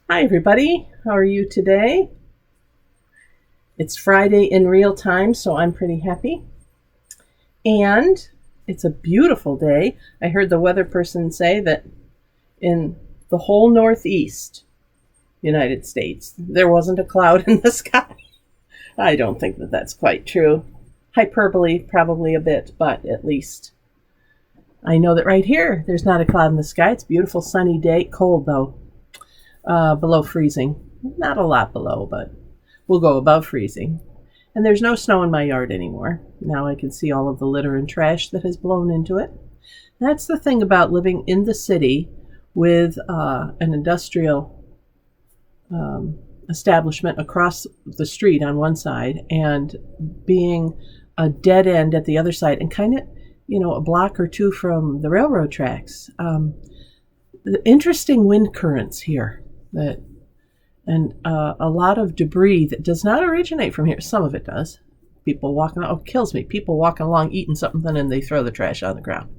Hi, everybody. How are you today? It's Friday in real time, so I'm pretty happy. And it's a beautiful day. I heard the weather person say that in the whole Northeast United States, there wasn't a cloud in the sky. I don't think that that's quite true. Hyperbole, probably a bit, but at least I know that right here, there's not a cloud in the sky. It's a beautiful sunny day. Cold, though. Below freezing. Not a lot below, but we'll go above freezing. And there's no snow in my yard anymore. Now I can see all of the litter and trash that has blown into it. That's the thing about living in the city with an industrial establishment across the street on one side and being a dead end at the other side and kind of, a block or two from the railroad tracks. The interesting wind currents here and a lot of debris that does not originate from here. Some of it does. People walking, kills me. People walking along eating something and they throw the trash on the ground.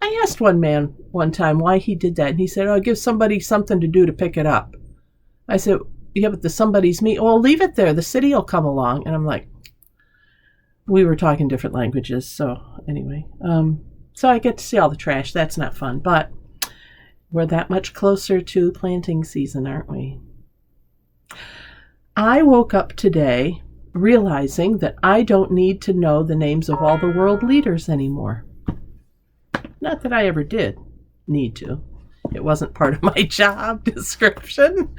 I asked one man one time why he did that, and he said, give somebody something to do to pick it up. I said, yeah, but the somebody's me. Well, leave it there. The city will come along. And I'm like, we were talking different languages. So anyway, so I get to see all the trash. That's not fun, but we're that much closer to planting season, aren't we? I woke up today realizing that I don't need to know the names of all the world leaders anymore. Not that I ever did need to. It wasn't part of my job description,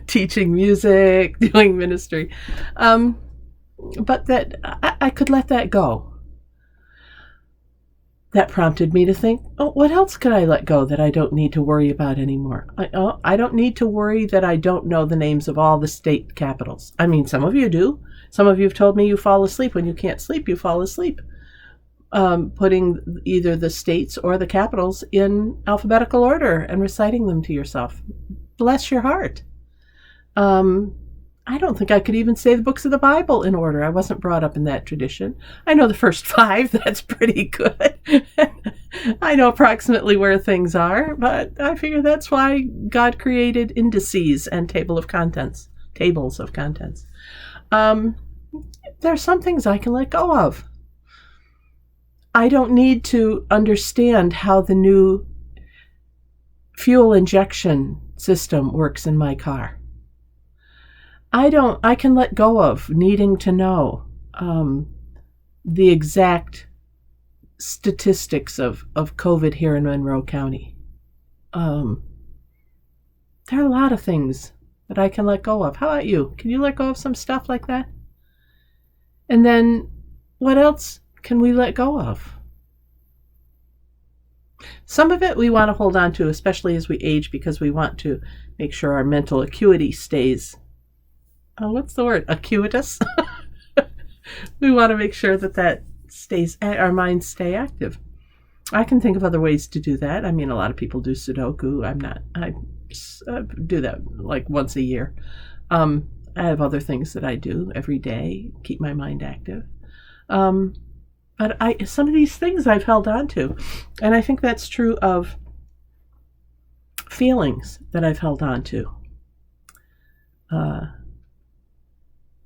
teaching music, doing ministry. But that I could let that go. That prompted me to think, what else could I let go that I don't need to worry about anymore? I don't need to worry that I don't know the names of all the state capitals. I mean, some of you do. Some of you have told me you fall asleep. When you can't sleep, you fall asleep. Putting either the states or the capitals in alphabetical order and reciting them to yourself. Bless your heart. I don't think I could even say the books of the Bible in order. I wasn't brought up in that tradition. I know the first 5. That's pretty good. I know approximately where things are, but I figure that's why God created indices and tables of contents. There's some things I can let go of. I don't need to understand how the new fuel injection system works in my car. I can let go of needing to know the exact statistics of COVID here in Monroe County. There are a lot of things that I can let go of. How about you? Can you let go of some stuff like that? And then what else can we let go of? Some of it we want to hold on to, especially as we age, because we want to make sure our mental acuity stays what's the word? Acuitous? We want to make sure that stays, our minds stay active. I can think of other ways to do that. I mean, a lot of people do Sudoku. I do that like once a year. I have other things that I do every day, keep my mind active. But some of these things I've held on to. And I think that's true of feelings that I've held on to.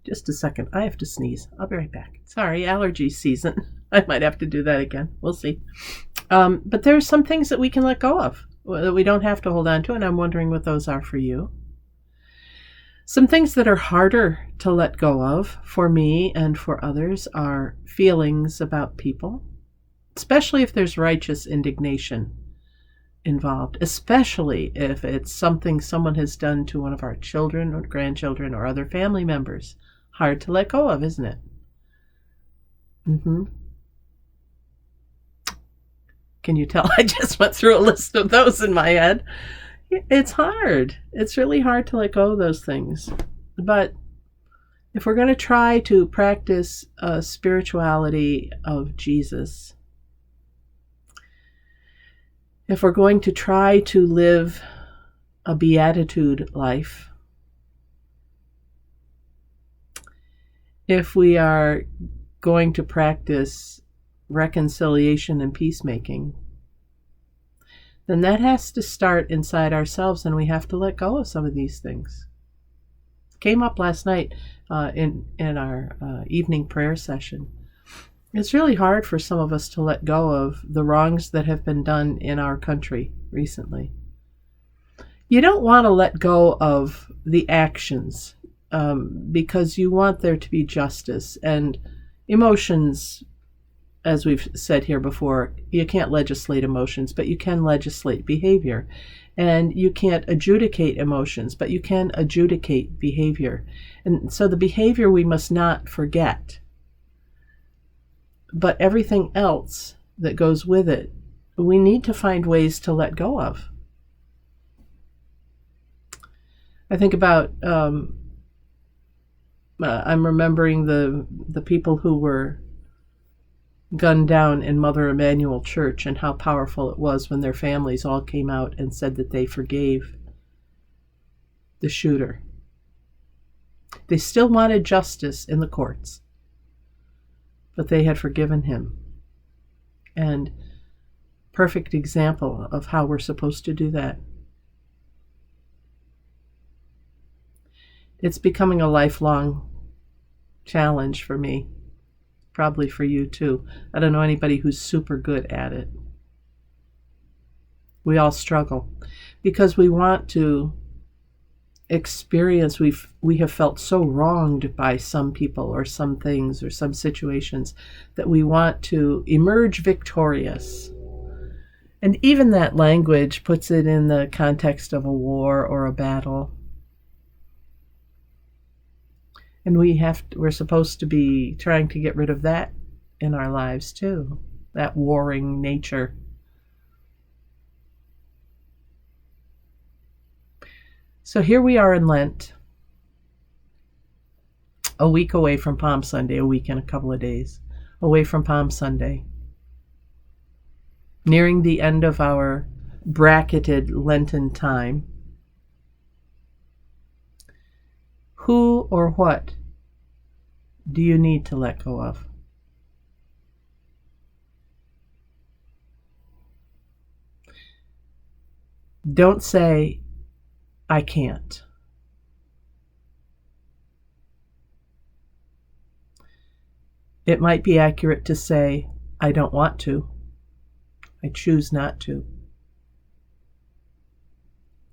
Just a second. I have to sneeze. I'll be right back. Sorry, allergy season. I might have to do that again. We'll see. But there's some things that we can let go of, that we don't have to hold on to, and I'm wondering what those are for you. Some things that are harder to let go of for me and for others are feelings about people, especially if there's righteous indignation involved, especially if it's something someone has done to one of our children or grandchildren or other family members. Hard to let go of, isn't it? Can you tell? I just went through a list of those in my head. It's hard. It's really hard to let go of those things. But if we're going to try to practice a spirituality of Jesus, if we're going to try to live a beatitude life, if we are going to practice reconciliation and peacemaking, then that has to start inside ourselves, and we have to let go of some of these things. Came up last night in our evening prayer session. It's really hard for some of us to let go of the wrongs that have been done in our country recently. You don't want to let go of the actions because you want there to be justice, and emotions, as we've said here before, you can't legislate emotions, but you can legislate behavior. And you can't adjudicate emotions, but you can adjudicate behavior. And so the behavior we must not forget. But everything else that goes with it, we need to find ways to let go of. I think about, I'm remembering the people who were gunned down in Mother Emanuel Church, and how powerful it was when their families all came out and said that they forgave the shooter. They still wanted justice in the courts, but they had forgiven him. And perfect example of how we're supposed to do that. It's becoming a lifelong challenge for me. Probably for you too. I don't know anybody who's super good at it. We all struggle because we want to experience, we have felt so wronged by some people or some things or some situations that we want to emerge victorious. And even that language puts it in the context of a war or a battle. And we're supposed to be trying to get rid of that in our lives too, that warring nature. So here we are in Lent, a week away from Palm Sunday, a week and a couple of days away from Palm Sunday, nearing the end of our bracketed Lenten time. Who or what do you need to let go of? Don't say, I can't. It might be accurate to say, I don't want to. I choose not to.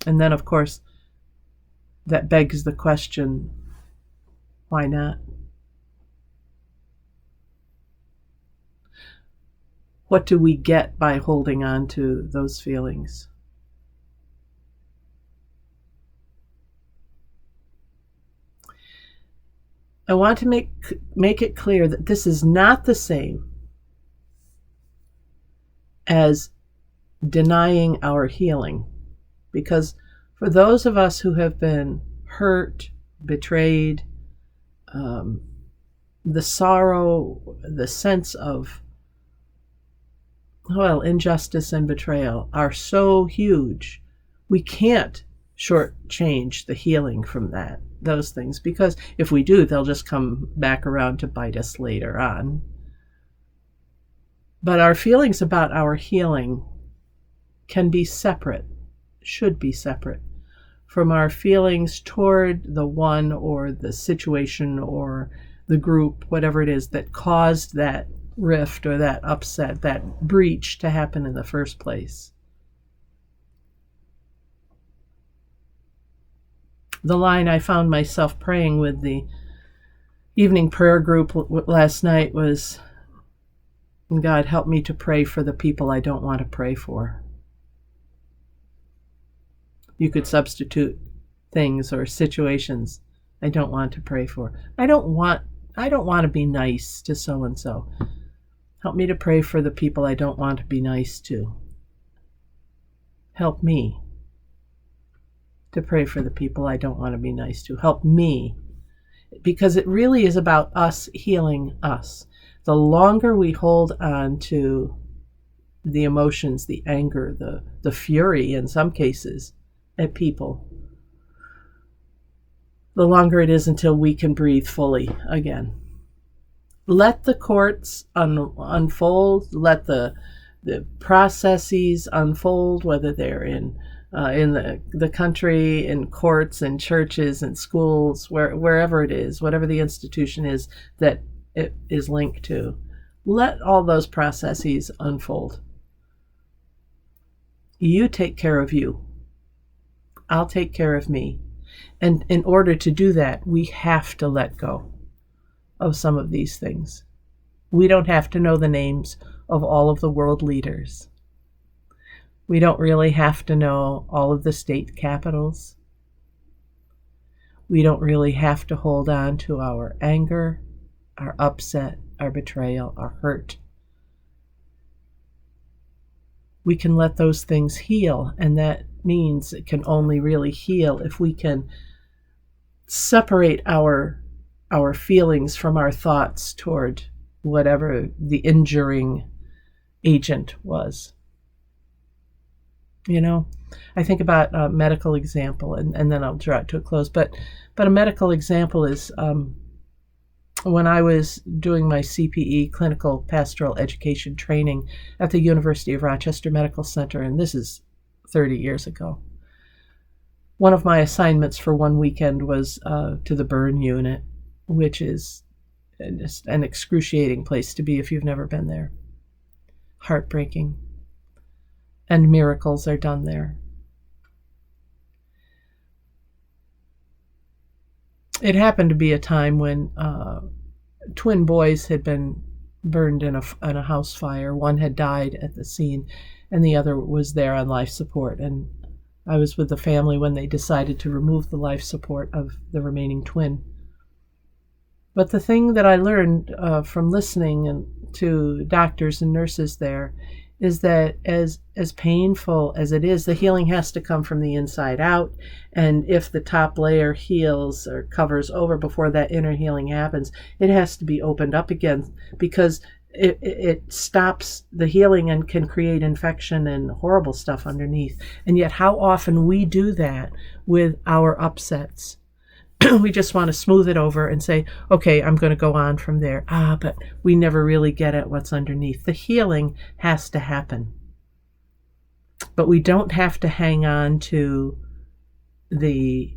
And then, of course, that begs the question, why not? What do we get by holding on to those feelings? I want to make it clear that this is not the same as denying our healing, because for those of us who have been hurt, betrayed, the sorrow, the sense of, injustice and betrayal are so huge, we can't shortchange the healing from those things, because if we do, they'll just come back around to bite us later on. But our feelings about our healing can be separate, should be separate from our feelings toward the one or the situation or the group, whatever it is that caused that rift or that upset, that breach to happen in the first place. The line I found myself praying with the evening prayer group last night was, God, help me to pray for the people I don't want to pray for. You could substitute things or situations I don't want to pray for. I don't want to be nice to so-and-so. Help me to pray for the people I don't want to be nice to. Help me to pray for the people I don't want to be nice to. Help me. Because it really is about us healing us. The longer we hold on to the emotions, the anger, the fury in some cases at people, the longer it is until we can breathe fully again. Let the courts unfold. Let the the processes unfold, whether they're in the country, in courts, in churches, in schools, wherever it is, whatever the institution is that it is linked to. Let all those processes unfold. You take care of you. I'll take care of me. And in order to do that, we have to let go of some of these things. We don't have to know the names of all of the world leaders. We don't really have to know all of the state capitals. We don't really have to hold on to our anger, our upset, our betrayal, our hurt. We can let those things heal, and that means it can only really heal if we can separate our feelings from our thoughts toward whatever the injuring agent was. I think about a medical example, and then I'll draw it to a close. But a medical example is when I was doing my CPE, Clinical Pastoral Education training at the University of Rochester Medical Center, and this is 30 years ago. One of my assignments for one weekend was to the burn unit, which is just an excruciating place to be if you've never been there. Heartbreaking. And miracles are done there. It happened to be a time when twin boys had been burned in a house fire. One had died at the scene, and the other was there on life support. And I was with the family when they decided to remove the life support of the remaining twin. But the thing that I learned from listening to doctors and nurses there is that as painful as it is, the healing has to come from the inside out. And if the top layer heals or covers over before that inner healing happens, it has to be opened up again, because it stops the healing and can create infection and horrible stuff underneath. And yet how often we do that with our upsets. We just want to smooth it over and say, okay, I'm going to go on from there. But we never really get at what's underneath. The healing has to happen. But we don't have to hang on to the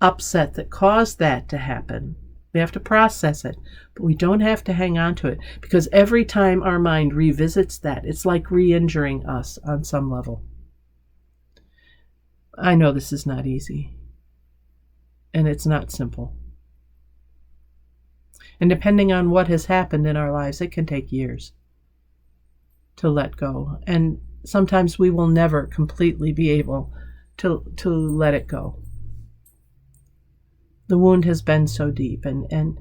upset that caused that to happen. We have to process it, but we don't have to hang on to it, because every time our mind revisits that, it's like re-injuring us on some level. I know this is not easy. And it's not simple. And depending on what has happened in our lives, it can take years to let go. And sometimes we will never completely be able to let it go. The wound has been so deep. And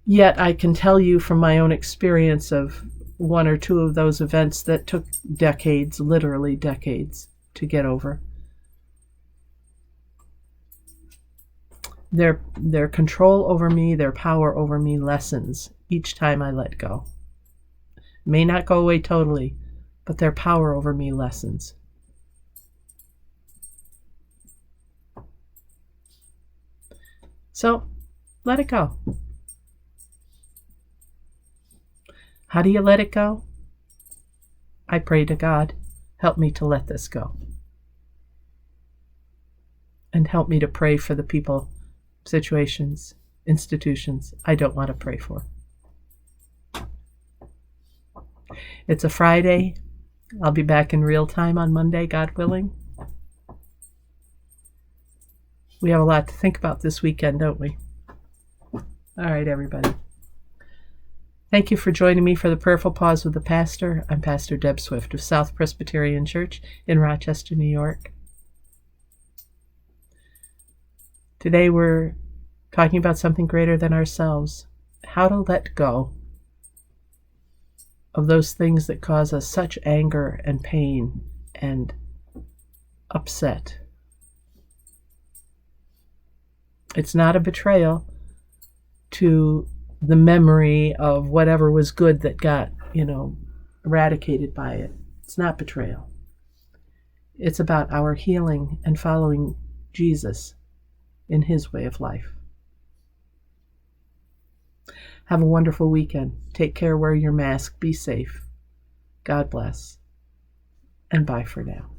yet I can tell you from my own experience of one or two of those events that took decades, literally decades, to get over. Their control over me, their power over me lessens each time I let go. May not go away totally, but their power over me lessens. So, let it go. How do you let it go? I pray to God, help me to let this go. And help me to pray for the people, situations, institutions I don't want to pray for. It's a Friday. I'll be back in real time on Monday, God willing. We have a lot to think about this weekend, don't we? All right, everybody. Thank you for joining me for the Prayerful Pause with the Pastor. I'm Pastor Deb Swift of South Presbyterian Church in Rochester, New York. Today we're talking about something greater than ourselves. How to let go of those things that cause us such anger and pain and upset. It's not a betrayal to the memory of whatever was good that got, eradicated by it. It's not betrayal. It's about our healing and following Jesus in his way of life. Have a wonderful weekend. Take care, wear your mask, be safe. God bless. and bye for now.